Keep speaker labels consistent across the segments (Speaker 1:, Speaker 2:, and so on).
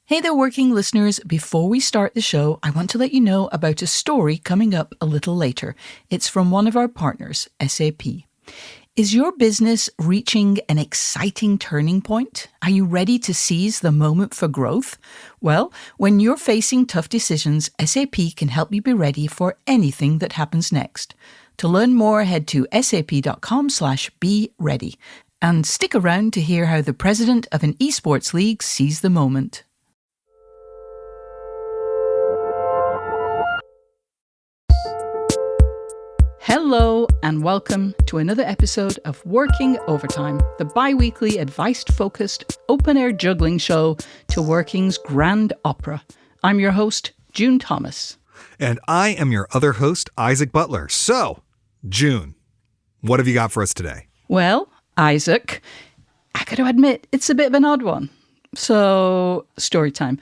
Speaker 1: Hey there, working listeners. Before we start the show, I want to let you know about a story coming up a little later. It's from one of our partners, SAP. Is your business reaching an exciting turning point? Are you ready to seize the moment for growth? Well, when you're facing tough decisions, SAP can help you be ready for anything that happens next. To learn more, head to sap.com/be ready. And stick around to hear how the president of an esports league sees the moment. Hello and welcome to another episode of Working Overtime, the bi-weekly advice-focused open-air juggling show to working's grand opera. I'm your host, June Thomas.
Speaker 2: And I am your other host, Isaac Butler. So, June, what have you got for us today?
Speaker 1: Well, Isaac, I got to admit, it's a bit of an odd one. So, story time.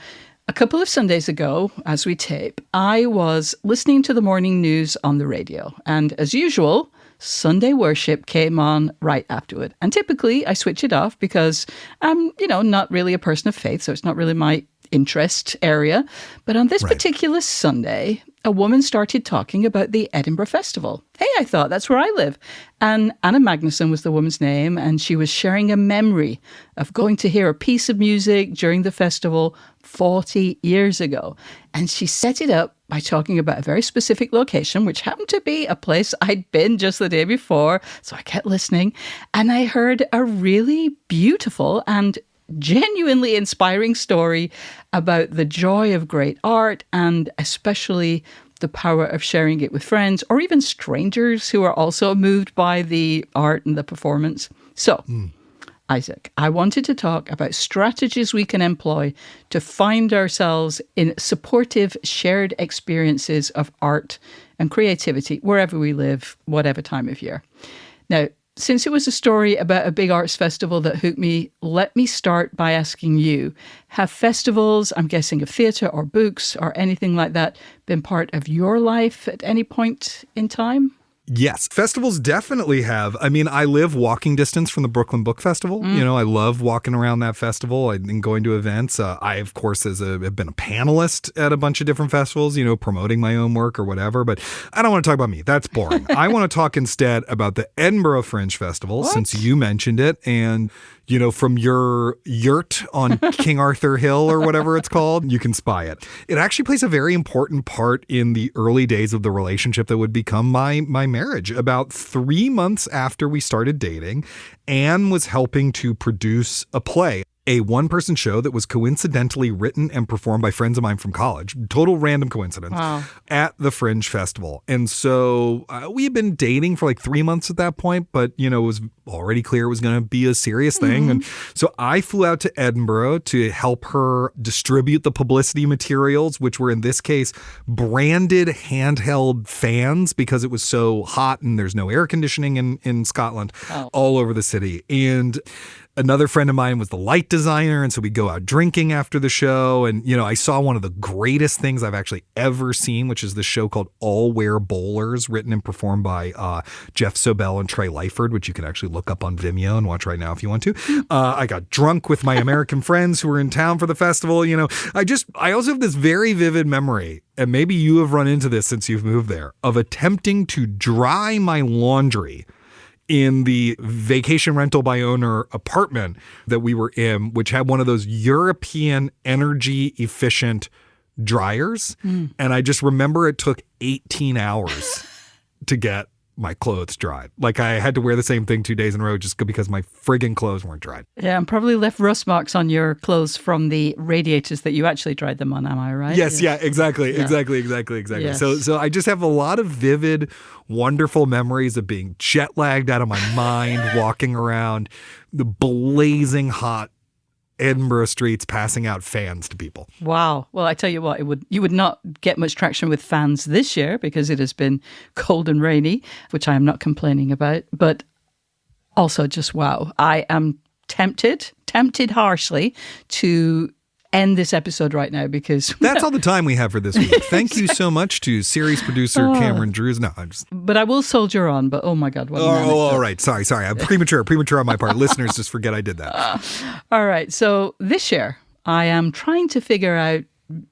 Speaker 1: A couple of Sundays ago, as we tape, I was listening to the morning news on the radio. And as usual, Sunday worship came on right afterward. And typically I switch it off because I'm, not really a person of faith, so it's not really my interest area. But on this particular Sunday, a woman started talking about the Edinburgh Festival. Hey, I thought, that's where I live. And Anna Magnusson was the woman's name, and she was sharing a memory of going to hear a piece of music during the festival 40 years ago. And she set it up by talking about a very specific location, which happened to be a place I'd been just the day before. So I kept listening, and I heard a really beautiful and genuinely inspiring story about the joy of great art and especially the power of sharing it with friends or even strangers who are also moved by the art and the performance. So, Isaac, I wanted to talk about strategies we can employ to find ourselves in supportive shared experiences of art and creativity wherever we live, whatever time of year. Now, since it was a story about a big arts festival that hooked me, let me start by asking you, have festivals, I'm guessing of theatre or books or anything like that, been part of your life at any point in time?
Speaker 2: Yes, festivals definitely have. I mean, I live walking distance from the Brooklyn Book Festival. I love walking around that festival and going to events. I, of course, have been a panelist at a bunch of different festivals, promoting my own work or whatever. But I don't want to talk about me. That's boring. I want to talk instead about the Edinburgh Fringe Festival, since you mentioned it. And from your yurt on King Arthur Hill or whatever it's called, you can spy it. It actually plays a very important part in the early days of the relationship that would become my marriage. About 3 months after we started dating, Anne was helping to produce a play, a one-person show that was coincidentally written and performed by friends of mine from college. Total random coincidence.
Speaker 1: Wow.
Speaker 2: At the Fringe Festival. And so we had been dating for like 3 months at that point, but, it was already clear it was going to be a serious thing. And so I flew out to Edinburgh to help her distribute the publicity materials, which were in this case branded handheld fans because it was so hot and there's no air conditioning in Scotland all over the city. And another friend of mine was the light designer, and so we'd go out drinking after the show. And, I saw one of the greatest things I've actually ever seen, which is this show called All Wear Bowlers, written and performed by Jeff Sobel and Trey Lyford, which you can actually look up on Vimeo and watch right now if you want to. I got drunk with my American friends who were in town for the festival. I also have this very vivid memory, and maybe you have run into this since you've moved there, of attempting to dry my laundry in the vacation rental by owner apartment that we were in, which had one of those European energy efficient dryers. And I just remember it took 18 hours to get my clothes dried. Like I had to wear the same thing 2 days in a row just because my friggin' clothes weren't dried.
Speaker 1: Yeah, and probably left rust marks on your clothes from the radiators that you actually dried them on, am I right?
Speaker 2: Yes, yeah, exactly.
Speaker 1: Yes.
Speaker 2: So I just have a lot of vivid, wonderful memories of being jet lagged out of my mind, walking around the blazing hot Edinburgh streets passing out fans to people.
Speaker 1: Wow. Well, I tell you what, you would not get much traction with fans this year because it has been cold and rainy, which I am not complaining about. But also just wow. I am tempted harshly to end this episode right now because
Speaker 2: that's all the time we have for this week. Thank you so much to series producer Cameron Drews. No, I'm just...
Speaker 1: But I will soldier on. But oh my God, what an anecdote.
Speaker 2: All right. Sorry. I'm premature on my part. Listeners just forget I did that.
Speaker 1: All right. So this year I am trying to figure out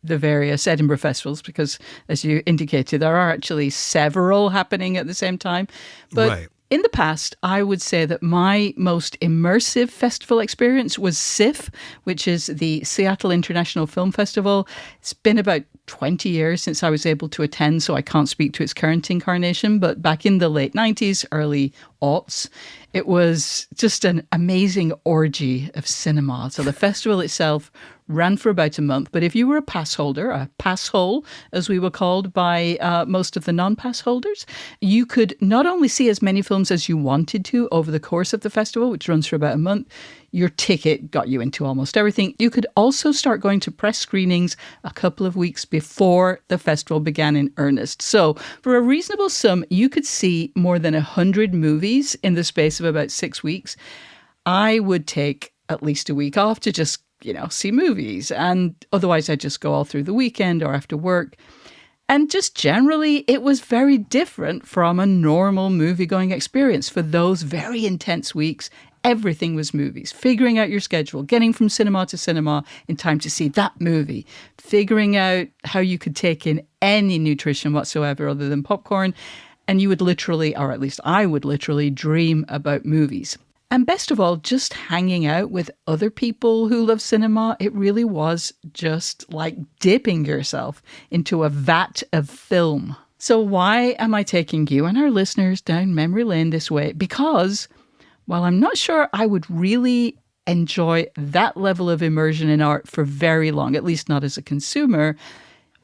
Speaker 1: the various Edinburgh festivals because, as you indicated, there are actually several happening at the same time. But
Speaker 2: Right.
Speaker 1: in the past, I would say that my most immersive festival experience was SIFF, which is the Seattle International Film Festival. It's been about 20 years since I was able to attend, so I can't speak to its current incarnation. But back in the late 90s, early aughts, it was just an amazing orgy of cinema. So the festival itself ran for about a month. But if you were a pass holder, a pass hole, as we were called by most of the non-pass holders, you could not only see as many films as you wanted to over the course of the festival, which runs for about a month. Your ticket got you into almost everything. You could also start going to press screenings a couple of weeks before the festival began in earnest. So for a reasonable sum, you could see more than 100 movies in the space of about 6 weeks. I would take at least a week off to just, see movies. And otherwise, I'd just go all through the weekend or after work. And just generally, it was very different from a normal movie-going experience. For those very intense weeks, everything was movies. Figuring out your schedule, getting from cinema to cinema in time to see that movie, figuring out how you could take in any nutrition whatsoever other than popcorn. And you would literally, or at least I would literally, dream about movies. And best of all, just hanging out with other people who love cinema. It really was just like dipping yourself into a vat of film. So why am I taking you and our listeners down memory lane this way? Because while I'm not sure I would really enjoy that level of immersion in art for very long, at least not as a consumer,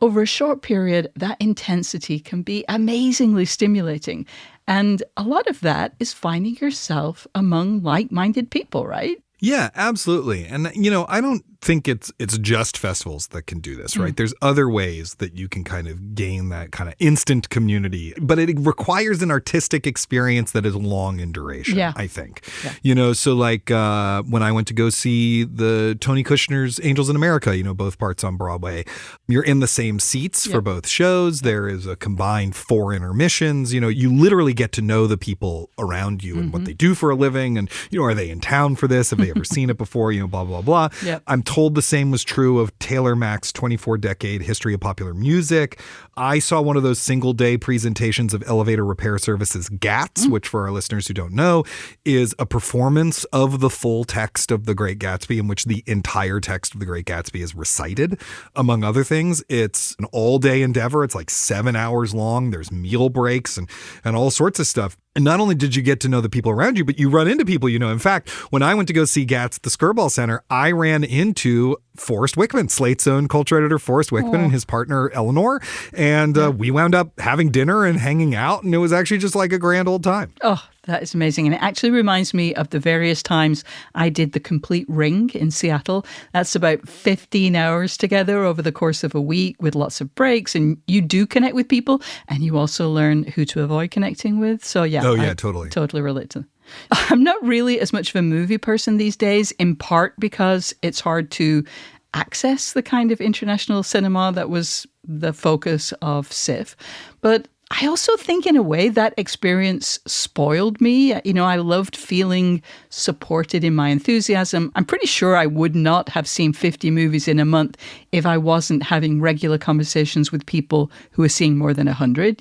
Speaker 1: over a short period, that intensity can be amazingly stimulating. And a lot of that is finding yourself among like-minded people, right?
Speaker 2: Yeah, absolutely. And, I don't think it's just festivals that can do this, right? There's other ways that you can kind of gain that kind of instant community, but it requires an artistic experience that is long in duration, I think. Yeah. So like when I went to go see the Tony Kushner's Angels in America, both parts on Broadway, you're in the same seats for both shows. There is a combined 4 intermissions. You literally get to know the people around you and what they do for a living. And, are they in town for this? Have they ever seen it before? Blah, blah, blah.
Speaker 1: Yep.
Speaker 2: I'm told the same was true of Taylor Mack's 24-decade history of popular music. I saw one of those single-day presentations of Elevator Repair Services GATS, which for our listeners who don't know, is a performance of the full text of The Great Gatsby in which the entire text of The Great Gatsby is recited. Among other things, it's an all-day endeavor. It's like 7 hours long. There's meal breaks and all sorts of stuff. And not only did you get to know the people around you, but you run into people, In fact, when I went to go see GATS at the Skirball Center, I ran into Forrest Wickman, Slate's own culture editor Forrest Wickman and his partner Eleanor. And we wound up having dinner and hanging out. And it was actually just like a grand old time.
Speaker 1: Oh, that is amazing. And it actually reminds me of the various times I did the Complete Ring in Seattle. That's about 15 hours together over the course of a week with lots of breaks. And you do connect with people and you also learn who to avoid connecting with. So yeah.
Speaker 2: Oh, yeah, totally.
Speaker 1: Totally relate to. I'm not really as much of a movie person these days, in part because it's hard to access the kind of international cinema that was the focus of SIFF. But I also think in a way that experience spoiled me. I loved feeling supported in my enthusiasm. I'm pretty sure I would not have seen 50 movies in a month if I wasn't having regular conversations with people who were seeing more than 100.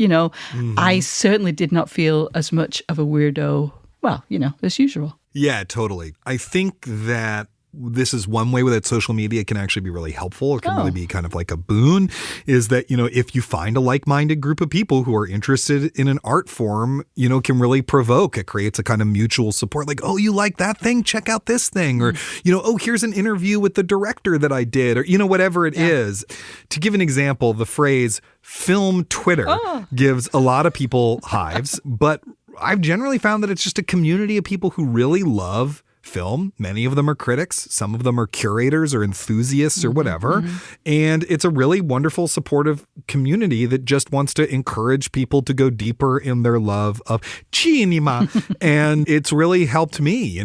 Speaker 1: I certainly did not feel as much of a weirdo, as usual.
Speaker 2: Yeah, totally. I think that this is one way that social media can actually be really helpful. It can really be kind of like a boon, is that, if you find a like-minded group of people who are interested in an art form, can really provoke. It creates a kind of mutual support. Like, oh, you like that thing? Check out this thing. Or, oh, here's an interview with the director that I did. Or, whatever it is. To give an example, the phrase film Twitter gives a lot of people hives, but I've generally found that it's just a community of people who really love film. Many of them are critics. Some of them are curators or enthusiasts or whatever. And it's a really wonderful, supportive community that just wants to encourage people to go deeper in their love of cinema. And it's really helped me,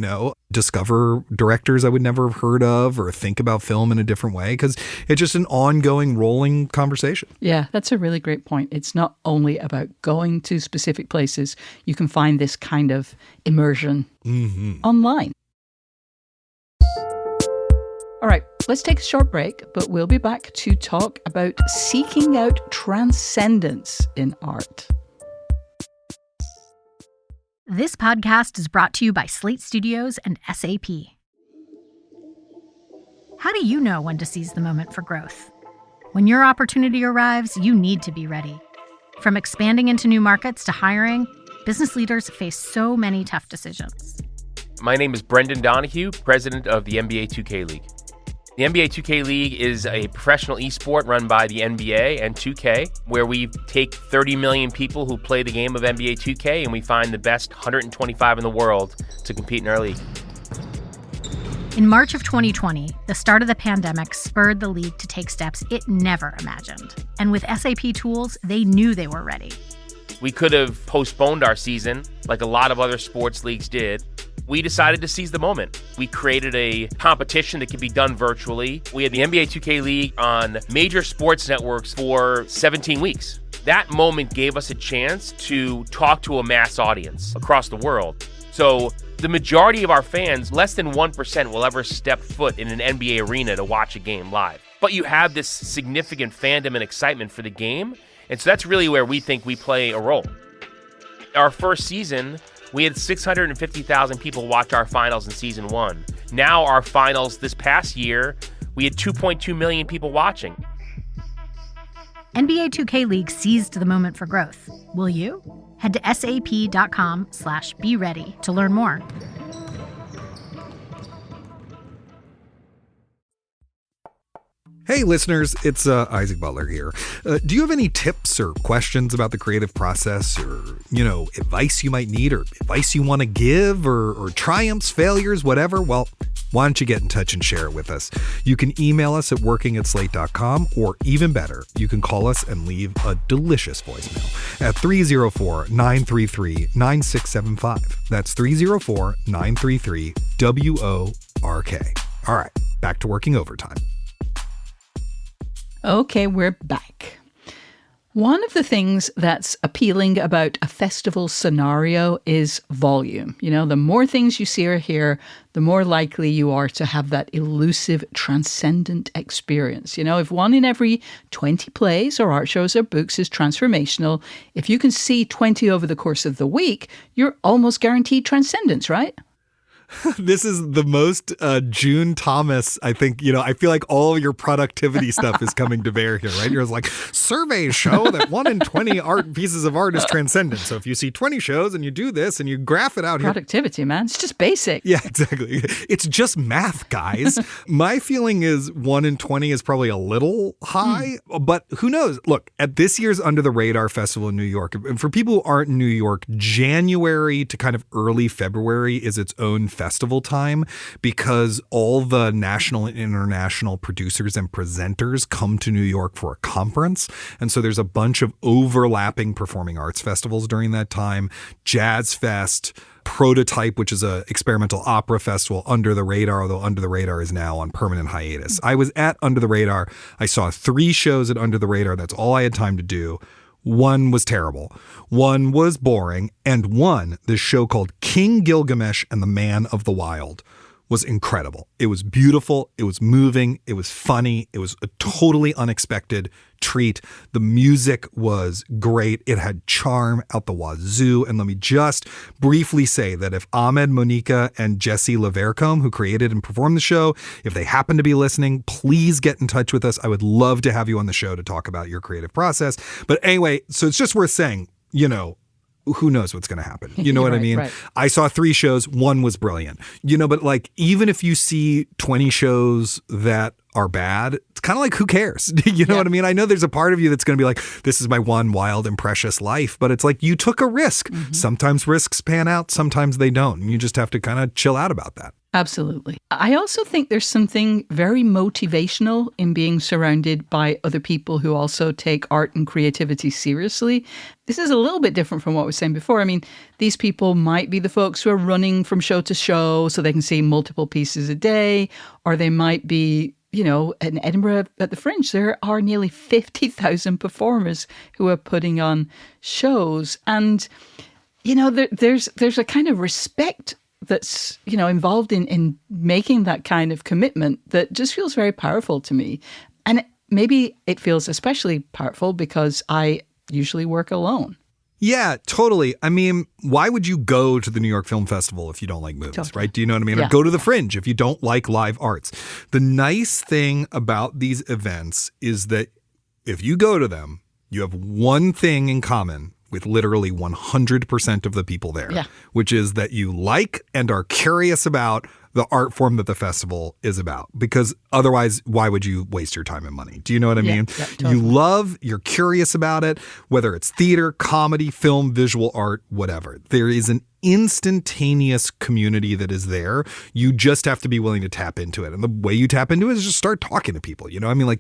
Speaker 2: discover directors I would never have heard of or think about film in a different way, because it's just an ongoing, rolling conversation.
Speaker 1: Yeah, that's a really great point. It's not only about going to specific places. You can find this kind of immersion online. All right, Let's take a short break, but we'll be back to talk about seeking out transcendence in art.
Speaker 3: This podcast is brought to you by Slate Studios and SAP. How do you know when to seize the moment for growth? When your opportunity arrives, you need to be ready. From expanding into new markets to hiring, business leaders face so many tough decisions.
Speaker 4: My name is Brendan Donahue, president of the NBA 2K League. The NBA 2K League is a professional esport run by the NBA and 2K, where we take 30 million people who play the game of NBA 2K and we find the best 125 in the world to compete in our league.
Speaker 3: In March of 2020, the start of the pandemic spurred the league to take steps it never imagined. And with SAP tools, they knew they were ready.
Speaker 4: We could have postponed our season like a lot of other sports leagues did. We decided to seize the moment. We created a competition that could be done virtually. We had the NBA 2K League on major sports networks for 17 weeks. That moment gave us a chance to talk to a mass audience across the world. So the majority of our fans, less than 1%, will ever step foot in an NBA arena to watch a game live. But you have this significant fandom and excitement for the game, and so that's really where we think we play a role. Our first season, we had 650,000 people watch our finals in season 1. Now our finals this past year, we had 2.2 million people watching.
Speaker 3: NBA 2K League seized the moment for growth. Will you? Head to sap.com/be ready to learn more.
Speaker 2: Hey listeners, it's Isaac Butler here. Do you have any tips or questions about the creative process, or, advice you might need, or advice you want to give, or triumphs, failures, whatever? Well, why don't you get in touch and share it with us? You can email us at working@slate.com, or even better, you can call us and leave a delicious voicemail at 304-933-9675. That's 304-933-WORK. All right, back to working overtime.
Speaker 1: Okay, we're back. One of the things that's appealing about a festival scenario is volume. The more things you see or hear, the more likely you are to have that elusive, transcendent experience. If 1 in every 20 plays or art shows or books is transformational, if you can see 20 over the course of the week, you're almost guaranteed transcendence, right?
Speaker 2: This is the most June Thomas, I think, I feel like all of your productivity stuff is coming to bear here, right? You're like, surveys show that 1 in 20 pieces of art is transcendent. So if you see 20 shows and you do this and you graph it out here.
Speaker 1: Productivity, man. It's just basic.
Speaker 2: Yeah, exactly. It's just math, guys. My feeling is 1 in 20 is probably a little high, but who knows? Look, at this year's Under the Radar Festival in New York, and for people who aren't in New York, January to kind of early February is its own festival time, because all the national and international producers and presenters come to New York for a conference. And so there's a bunch of overlapping performing arts festivals during that time. Jazz Fest, Prototype, which is a experimental opera festival, Under the Radar, although Under the Radar is now on permanent hiatus. I was at Under the Radar. I saw 3 shows at Under the Radar. That's all I had time to do. 1 was terrible, 1 was boring, and 1, this show called King Gilgamesh and the Man of the Wild, was incredible. It was beautiful, it was moving, it was funny, it was a totally unexpected treat. The music was great. It had charm out the wazoo. And let me just briefly say that if Ahmed Monica and Jesse Lavercombe, who created and performed the show, if they happen to be listening, please get in touch with us. I would love to have you on the show to talk about your creative process. But anyway, so it's just worth saying, who knows what's going to happen? You know what I mean? Right. I saw 3 shows. 1 was brilliant. But like, even if you see 20 shows that are bad, it's kind of like, who cares? You know what I mean? I know there's a part of you that's going to be like, this is my one wild and precious life, but it's like, you took a risk. Mm-hmm. Sometimes risks pan out, sometimes they don't. And you just have to kind of chill out about that.
Speaker 1: Absolutely. I also think there's something very motivational in being surrounded by other people who also take art and creativity seriously. This is a little bit different from what I was saying before. I mean, these people might be the folks who are running from show to show so they can see multiple pieces a day, or they might be, in Edinburgh at the Fringe, there are nearly 50,000 performers who are putting on shows. And, there's a kind of respect that's, involved in making that kind of commitment that just feels very powerful to me. And maybe it feels especially powerful because I usually work alone.
Speaker 2: Yeah, totally. I mean, why would you go to the New York Film Festival if you don't like movies,
Speaker 1: Totally.
Speaker 2: right? Do you know what I mean?
Speaker 1: Yeah.
Speaker 2: Or go to the Fringe if you don't like live arts. The nice thing about these events is that if you go to them, you have one thing in common with literally 100% of the people there, which is that you like and are curious about the art form that the festival is about. Because otherwise, why would you waste your time and money? Do you know what I mean?
Speaker 1: Yeah, totally.
Speaker 2: You love, you're curious about it, whether it's theater, comedy, film, visual art, whatever. There is an instantaneous community that is there. You just have to be willing to tap into it. And the way you tap into it is just start talking to people.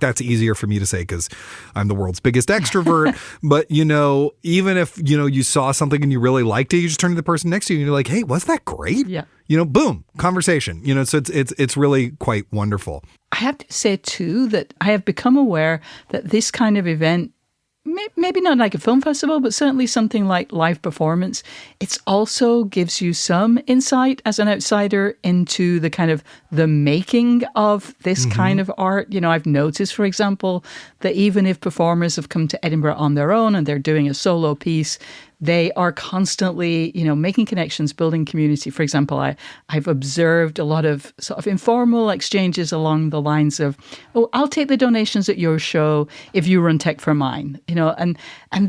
Speaker 2: That's easier for me to say because I'm the world's biggest extrovert. But, even if, you saw something and you really liked it, you just turn to the person next to you and you're like, hey, wasn't that great?
Speaker 1: Yeah.
Speaker 2: Boom, conversation. So it's really quite wonderful.
Speaker 1: I have to say, too, that I have become aware that this kind of event, maybe not like a film festival, but certainly something like live performance, it also gives you some insight as an outsider into the kind of the making of this kind of art. I've noticed, for example, that even if performers have come to Edinburgh on their own and they're doing a solo piece, they are constantly, making connections, building community. For example, I've observed a lot of sort of informal exchanges along the lines of, oh, I'll take the donations at your show if you run tech for mine, and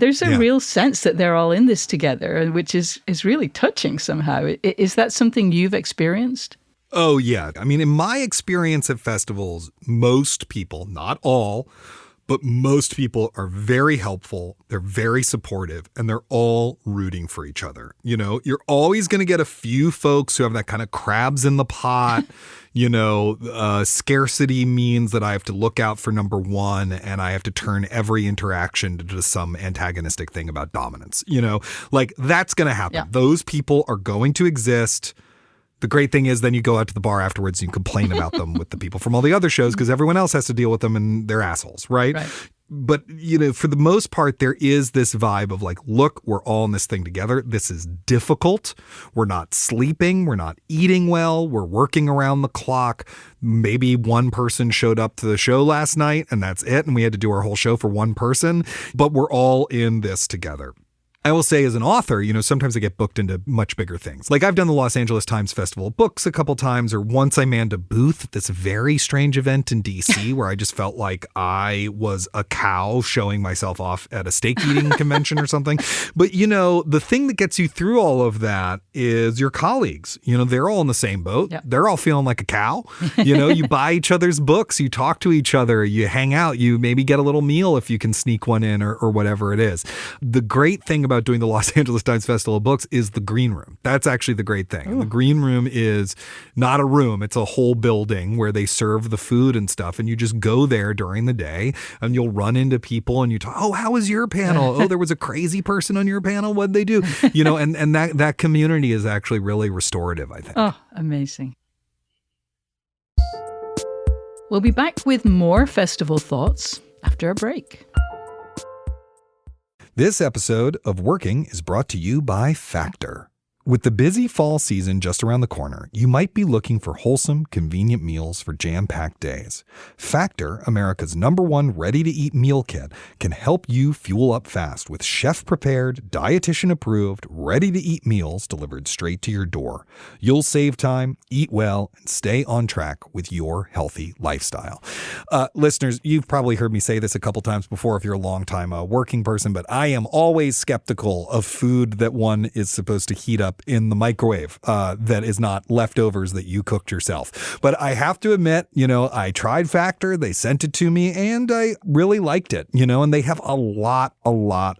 Speaker 1: there's a real sense that they're all in this together, which is really touching somehow. Is that something you've experienced?
Speaker 2: Oh, yeah. I mean, in my experience at festivals, most people, not all, but most people are very helpful. They're very supportive and they're all rooting for each other. You're always going to get a few folks who have that kind of crabs in the pot. Scarcity means that I have to look out for number one and I have to turn every interaction into some antagonistic thing about dominance. That's going to happen. Yeah. Those people are going to exist. The great thing is then you go out to the bar afterwards and you complain about them with the people from all the other shows because everyone else has to deal with them and they're assholes, right? But, for the most part, there is this vibe of like, look, we're all in this thing together. This is difficult. We're not sleeping. We're not eating well. We're working around the clock. Maybe one person showed up to the show last night and that's it. And we had to do our whole show for one person, but we're all in this together. I will say as an author, sometimes I get booked into much bigger things. Like I've done the Los Angeles Times Festival of Books a couple times, or once I manned a booth at this very strange event in DC where I just felt like I was a cow showing myself off at a steak eating convention or something. But, the thing that gets you through all of that is your colleagues. They're all in the same boat. Yep. They're all feeling like a cow. You buy each other's books, you talk to each other, you hang out, you maybe get a little meal if you can sneak one in or whatever it is. The great thing about doing the Los Angeles Times Festival of Books is the green room. That's actually the great thing. And the green room is not a room. It's a whole building where they serve the food and stuff. And you just go there during the day and you'll run into people and you talk, oh, how was your panel? Oh, there was a crazy person on your panel. What'd they do? And that community is actually really restorative, I think.
Speaker 1: Oh, amazing. We'll be back with more festival thoughts after a break.
Speaker 2: This episode of Working is brought to you by Factor. With the busy fall season just around the corner, you might be looking for wholesome, convenient meals for jam-packed days. Factor, America's #1 ready-to-eat meal kit, can help you fuel up fast with chef-prepared, dietitian-approved, ready-to-eat meals delivered straight to your door. You'll save time, eat well, and stay on track with your healthy lifestyle. Listeners, you've probably heard me say this a couple times before if you're a long-time working person, but I am always skeptical of food that one is supposed to heat up in the microwave that is not leftovers that you cooked yourself. But I have to admit, I tried Factor, they sent it to me, and I really liked it, and they have a lot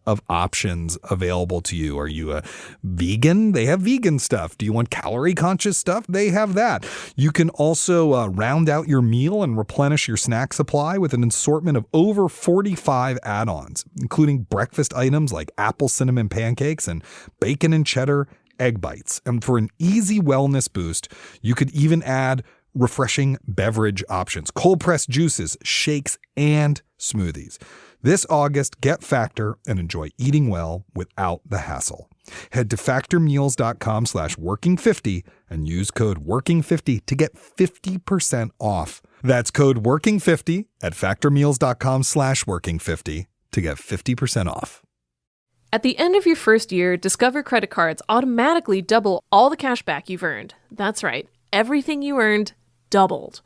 Speaker 2: of options available to you. Are you a vegan? They have vegan stuff. Do you want calorie conscious stuff? They have that. You can also round out your meal and replenish your snack supply with an assortment of over 45 add-ons, including breakfast items like apple cinnamon pancakes and bacon and cheddar egg bites. And for an easy wellness boost, you could even add refreshing beverage options, cold pressed juices, shakes, and smoothies. This August, get Factor and enjoy eating well without the hassle. Head to factormeals.com/working50 and use code WORKING50 to get 50% off. That's code WORKING50 at factormeals.com/working50 to get 50% off.
Speaker 5: At the end of your first year, Discover credit cards automatically double all the cash back you've earned. That's right. Everything you earned doubled.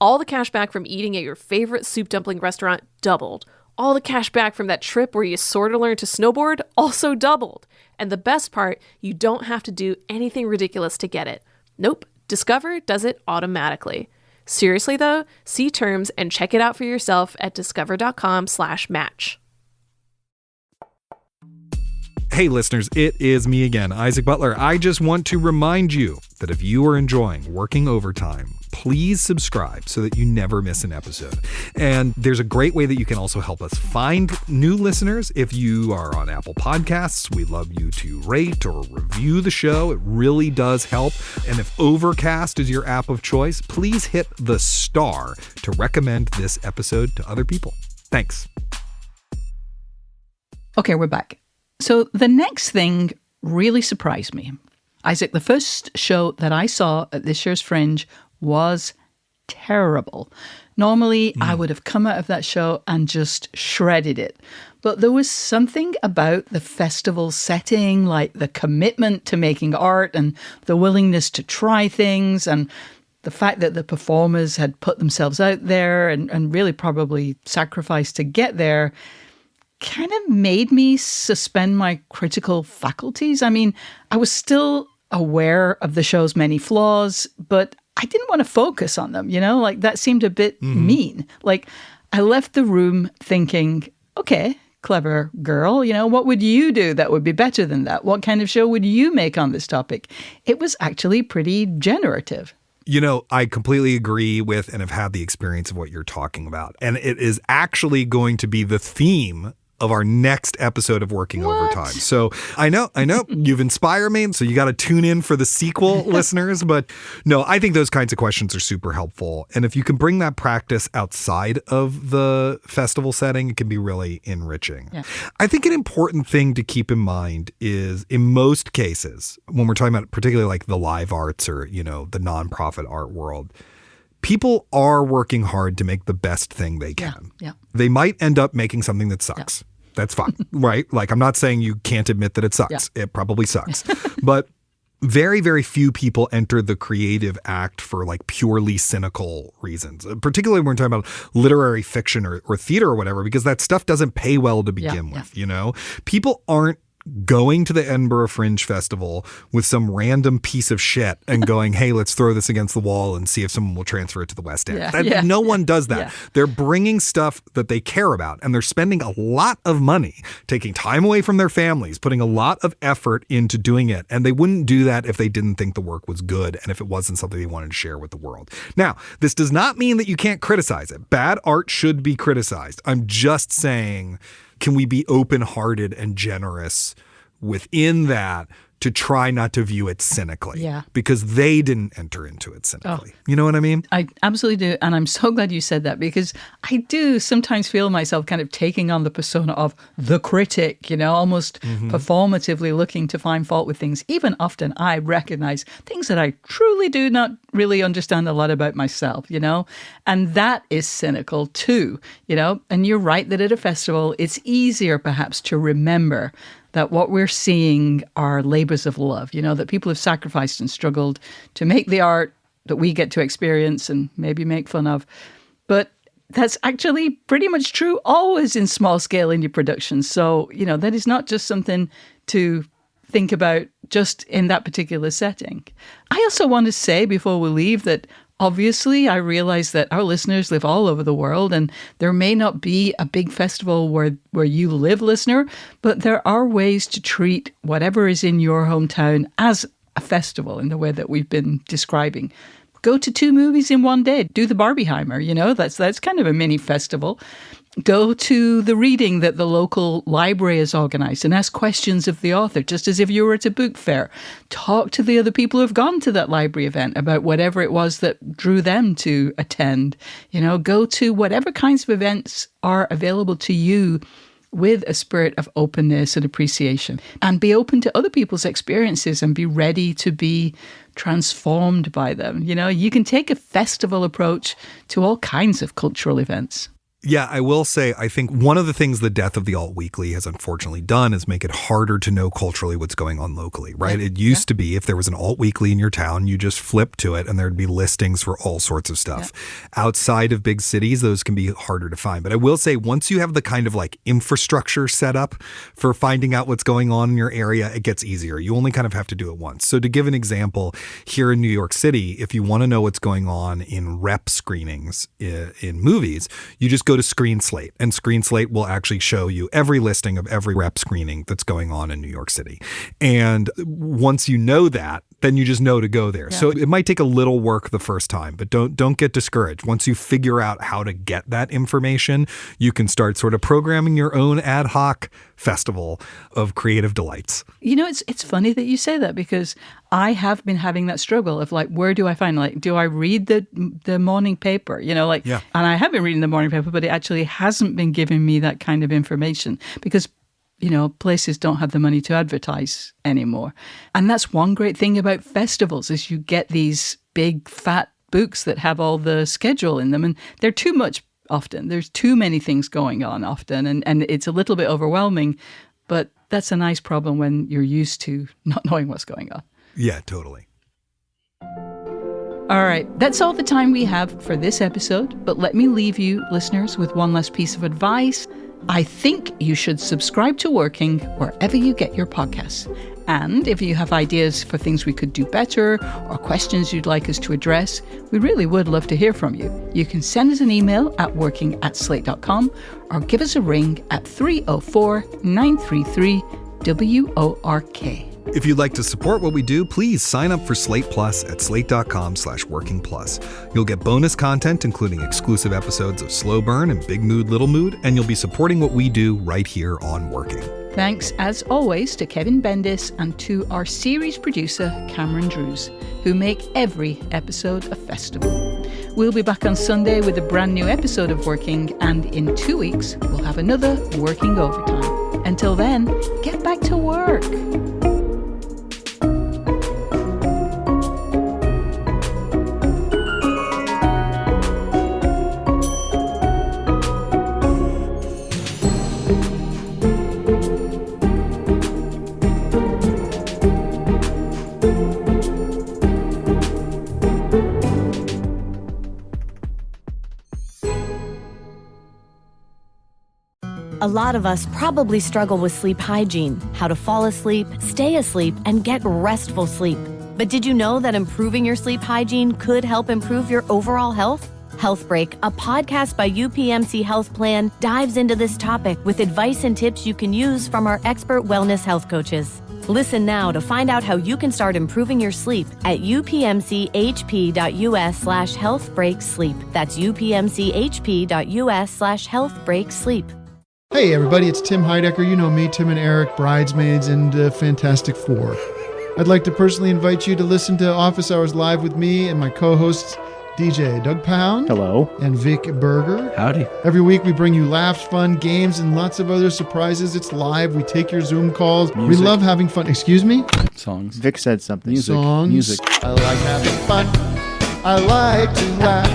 Speaker 5: All the cash back from eating at your favorite soup dumpling restaurant doubled. All the cash back from that trip where you sort of learned to snowboard also doubled. And the best part, you don't have to do anything ridiculous to get it. Nope, Discover does it automatically. Seriously though, see terms and check it out for yourself at discover.com/match.
Speaker 2: Hey listeners, it is me again, Isaac Butler. I just want to remind you that if you are enjoying working overtime, please subscribe so that you never miss an episode. And there's a great way that you can also help us find new listeners. If you are on Apple Podcasts, we'd love you to rate or review the show. It really does help. And if Overcast is your app of choice, please hit the star to recommend this episode to other people. Thanks.
Speaker 1: Okay, we're back. So the next thing really surprised me. Isaac, the first show that I saw at this year's Fringe was terrible. Normally, I would have come out of that show and just shredded it. But there was something about the festival setting, like the commitment to making art and the willingness to try things and the fact that the performers had put themselves out there and really probably sacrificed to get there, kind of made me suspend my critical faculties. I mean, I was still aware of the show's many flaws, but I didn't want to focus on them, like that seemed a bit mean. Like I left the room thinking, okay, clever girl, what would you do that would be better than that? What kind of show would you make on this topic? It was actually pretty generative.
Speaker 2: I completely agree with and have had the experience of what you're talking about. And it is actually going to be the theme of our next episode of Working Overtime. So I know you've inspired me. So you got to tune in for the sequel, listeners. But no, I think those kinds of questions are super helpful. And if you can bring that practice outside of the festival setting, it can be really enriching. Yeah. I think an important thing to keep in mind is in most cases, when we're talking about particularly like the live arts or, the nonprofit art world, people are working hard to make the best thing they can.
Speaker 1: Yeah.
Speaker 2: They might end up making something that sucks. Yeah. That's fine, right? Like, I'm not saying you can't admit that it sucks. Yeah. It probably sucks. But very, very few people enter the creative act for like purely cynical reasons, particularly when we're talking about literary fiction or theater or whatever, because that stuff doesn't pay well to begin with, People aren't going to the Edinburgh Fringe Festival with some random piece of shit and going, hey, let's throw this against the wall and see if someone will transfer it to the West End. No one does that. Yeah. They're bringing stuff that they care about, and they're spending a lot of money, taking time away from their families, putting a lot of effort into doing it. And they wouldn't do that if they didn't think the work was good and if it wasn't something they wanted to share with the world. Now, this does not mean that you can't criticize it. Bad art should be criticized. I'm just saying, can we be open-hearted and generous within that to try not to view it cynically?
Speaker 1: Yeah.
Speaker 2: Because they didn't enter into it cynically. Oh, you know what I mean?
Speaker 1: I absolutely do. And I'm so glad you said that, because I do sometimes feel myself kind of taking on the persona of the critic, almost performatively looking to find fault with things. Even often I recognize things that I truly do not really understand a lot about myself, and that is cynical too, and you're right that at a festival, it's easier perhaps to remember that what we're seeing are labors of love, that people have sacrificed and struggled to make the art that we get to experience and maybe make fun of. But that's actually pretty much true always in small scale indie productions. So, that is not just something to think about just in that particular setting. I also want to say before we leave that obviously, I realize that our listeners live all over the world, and there may not be a big festival where you live, listener, but there are ways to treat whatever is in your hometown as a festival in the way that we've been describing. Go to 2 movies in one day. Do the Barbieheimer, that's kind of a mini festival. Go to the reading that the local library has organized and ask questions of the author, just as if you were at a book fair. Talk to the other people who have gone to that library event about whatever it was that drew them to attend. Go to whatever kinds of events are available to you with a spirit of openness and appreciation, and be open to other people's experiences and be ready to be transformed by them. You know, you can take a festival approach to all kinds of cultural events.
Speaker 2: Yeah, I will say, I think one of the things the death of the Alt Weekly has unfortunately done is make it harder to know culturally what's going on locally, right? It used to be if there was an Alt Weekly in your town, you just flip to it and there'd be listings for all sorts of stuff. Outside of big cities, those can be harder to find. But I will say, once you have the kind of like infrastructure set up for finding out what's going on in your area, it gets easier. You only kind of have to do it once. So to give an example, here in New York City, if you want to know what's going on in rep screenings in movies, you just go to Screen Slate, and Screen Slate will actually show you every listing of every rep screening that's going on in New York City. And once you know that, then you just know to go there. So it might take a little work the first time, but don't get discouraged. Once you figure out how to get that information, you can start sort of programming your own ad hoc festival of creative delights.
Speaker 1: You know, it's funny that you say that, because I have been having that struggle of like, where do I find, like, do I read the morning paper? You know, like, and I have been reading the morning paper, but it actually hasn't been giving me that kind of information because, you know, places don't have the money to advertise anymore. And that's one great thing about festivals is you get these big fat books that have all the schedule in them, and they're too much often. There's too many things going on often, and it's a little bit overwhelming, but that's a nice problem when you're used to not knowing what's going on.
Speaker 2: Yeah, totally.
Speaker 1: All right, that's all the time we have for this episode, but let me leave you, listeners, with one last piece of advice. I think you should subscribe to Working wherever you get your podcasts. And if you have ideas for things we could do better or questions you'd like us to address, we really would love to hear from you. You can send us an email at working@slate.com or give us a ring at 304-933-WORK.
Speaker 2: If you'd like to support what we do, please sign up for Slate Plus at slate.com/workingplus. You'll get bonus content, including exclusive episodes of Slow Burn and Big Mood, Little Mood, and you'll be supporting what we do right here on Working.
Speaker 1: Thanks, as always, to Kevin Bendis and to our series producer, Cameron Drews, who make every episode a festival. We'll be back on Sunday with a brand new episode of Working, and in 2 weeks, we'll have another Working Overtime. Until then, get back to work.
Speaker 6: A lot of us probably struggle with sleep hygiene, how to fall asleep, stay asleep, and get restful sleep. But did you know that improving your sleep hygiene could help improve your overall health? Health Break, a podcast by UPMC Health Plan, dives into this topic with advice and tips you can use from our expert wellness health coaches. Listen now to find out how you can start improving your sleep at upmchp.us/healthbreaksleep. That's upmchp.us/healthbreaksleep.
Speaker 7: Hey everybody, it's Tim Heidecker. You know me, Tim and Eric, Bridesmaids, and Fantastic Four. I'd like to personally invite you to listen to Office Hours Live with me and my co-hosts, DJ Doug Pound.
Speaker 8: Hello.
Speaker 7: And Vic Berger.
Speaker 8: Howdy.
Speaker 7: Every week we bring you laughs, fun, games, and lots of other surprises. It's live. We take your Zoom calls.
Speaker 8: Music.
Speaker 7: We love having fun. Excuse me?
Speaker 8: Songs. Vic said something. Music.
Speaker 7: Songs.
Speaker 8: Music.
Speaker 7: I like having fun. I like to laugh.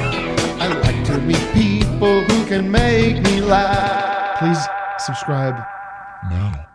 Speaker 7: I like to meet people who can make me laugh. Please subscribe now.